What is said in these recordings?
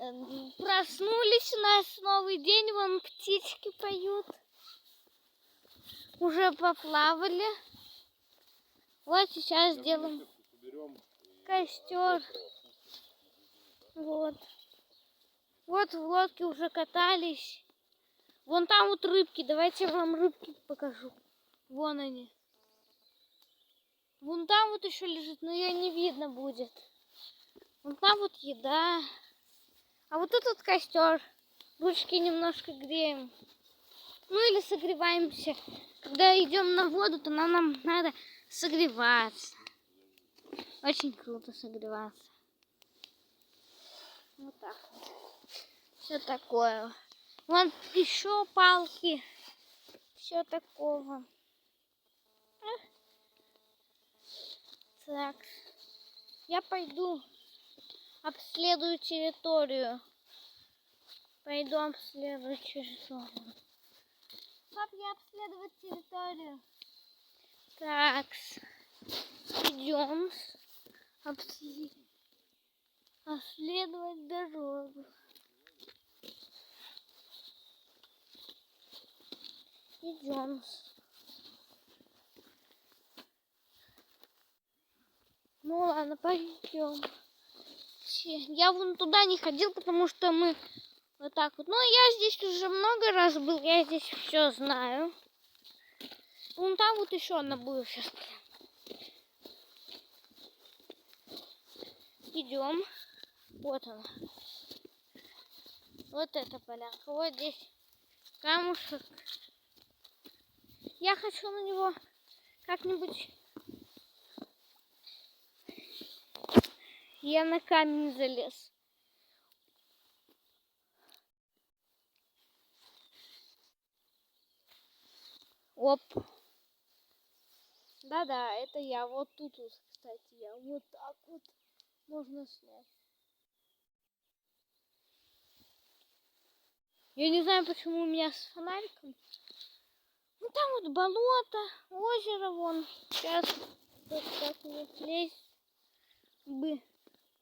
Проснулись, у нас новый день, вон птички поют. Уже поплавали. Вот сейчас сделаем костер. Вот. Вот в лодке уже катались. Вон там вот рыбки. Давайте я вам рыбки покажу. Вон они. Вон там вот еще лежит, но ее не видно будет. Вон там вот еда. А вот тут вот костер. Ручки немножко греем. Ну или согреваемся. Когда идем на воду, то нам надо согреваться. Очень круто согреваться. Вот так вот. Все такое. Вон еще палки. Все такого. Так. Я пойду обследую территорию. Пойду обследую территорию. Пап, я обследовать территорию. Так. Идем обследовать дорогу. Идем. Ну ладно, пойдем. Я вон туда не ходил, потому что мы вот так вот. Ну, я здесь уже много раз был, я здесь все знаю. Вон там вот еще одна будет сейчас. Идем. Вот она. Вот эта полянка. Вот здесь камушек. Я хочу на него как-нибудь... Я на камень залез. Оп. Да-да, это я. Вот тут вот, кстати, я. Вот так вот можно снять. Я не знаю, почему у меня с фонариком. Ну там вот болото, озеро вон. Сейчас вот так вот лезть бы.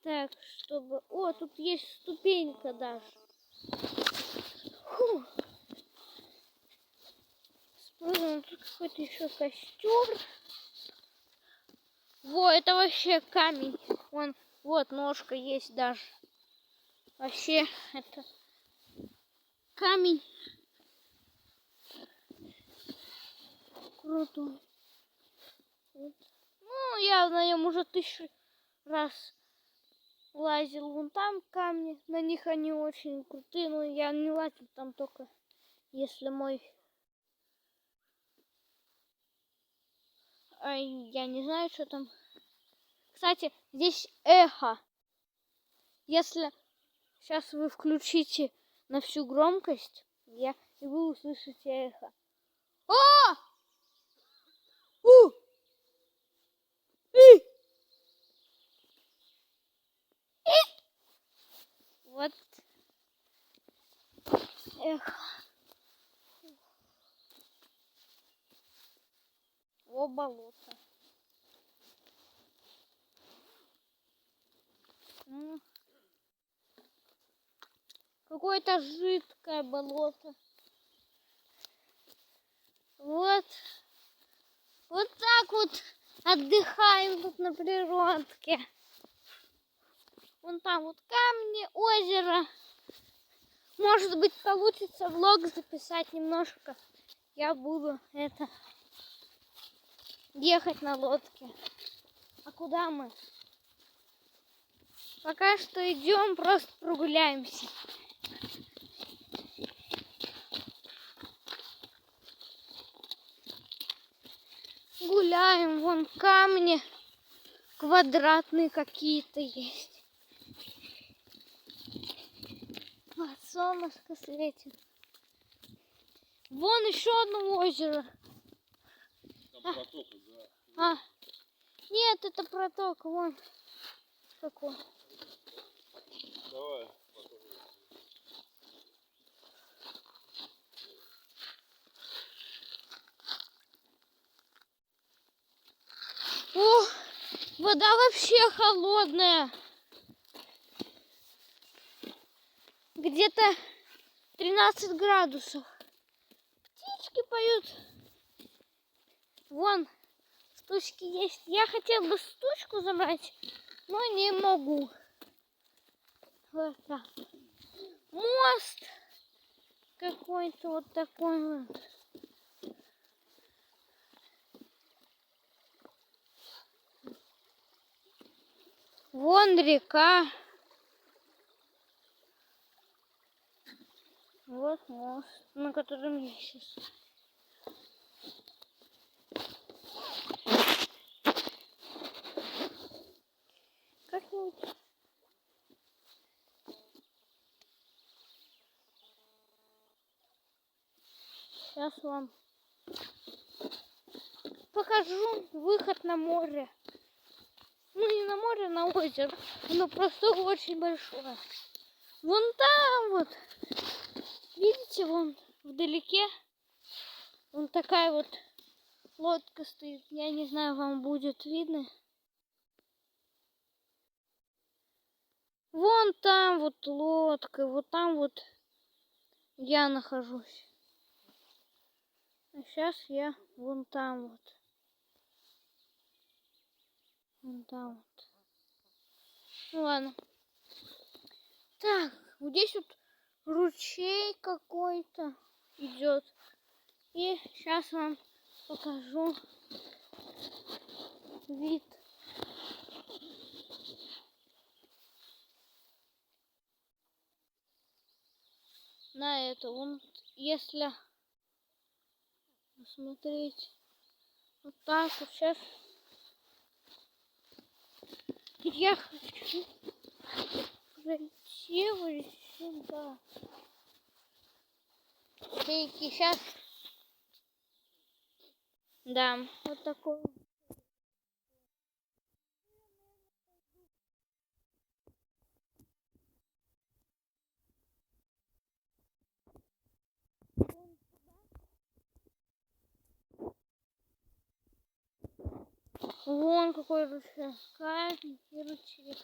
Так, чтобы... О, тут есть ступенька даже. Фу. Спрыгнул. Тут какой-то еще костер. Во, это вообще камень. Вон, вот ножка есть даже. Вообще, это камень. Крутой. Вот. Ну, я на нем уже 1000 раз лазил. Вон там камни. На них они очень крутые. Но я не лазил там только, если мой... я не знаю, что там. Кстати, здесь эхо. Если сейчас вы включите на всю громкость, и вы услышите эхо. О! Вот эхо. О, болото. Какое-то жидкое болото. Вот. Вот так вот отдыхаем тут на природке. Вон там вот камни, озеро. Может быть, получится влог записать немножко. Я буду ехать на лодке. А куда мы? Пока что идем, просто прогуляемся. Гуляем, вон камни квадратные какие-то есть. Вот солнышко светит. Вон еще одно озеро. Там проток, да. Нет, это проток, вон какой. Давай. О, вода вообще холодная. где-то 13 градусов. Птички поют. Вон, стучки есть. Я хотел бы стучку забрать, но не могу. Вот так. Мост какой-то вот такой вот. Вон река. Вот мост, на котором я сейчас. Как-нибудь. Сейчас вам покажу выход на море. Ну не на море, на озеро. Оно просто очень большое. Вон там вот. Видите, вон вдалеке. Вон такая вот лодка стоит. Я не знаю, вам будет видно. Вон там вот лодка. Вот там вот я нахожусь. А сейчас я вон там вот. Вон там вот. Ну ладно. Так, вот здесь вот ручей какой-то идет. И сейчас вам покажу вид. На это. Вон, если смотреть вот так вот сейчас. Я хочу пройти вот сюда. Смотрите, сейчас. Да, вот такой. Вон какой ручей. Камень и ручей.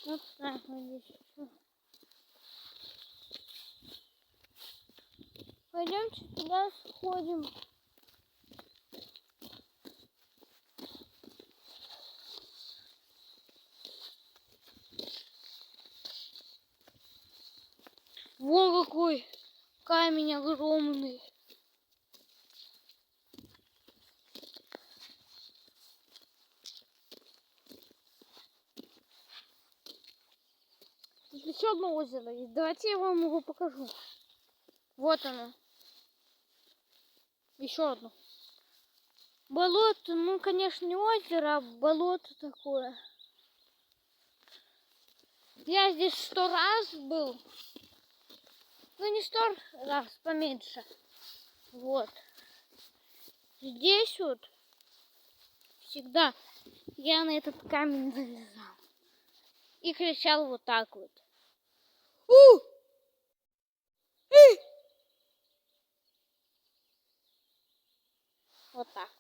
Вот так вот здесь. Пойдемте туда сходим. Вон какой камень огромный. Тут еще одно озеро есть. Давайте я вам его покажу. Вот оно. Еще одно. Болото, ну, конечно, не озеро, а болото такое. Я здесь 100 раз был. Ну, не 100 раз, поменьше. Вот. Здесь вот всегда я на этот камень залезал. И кричал вот так вот. Вот так.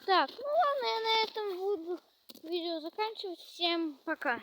Так, ну ладно, я на этом буду видео заканчивать. Всем пока.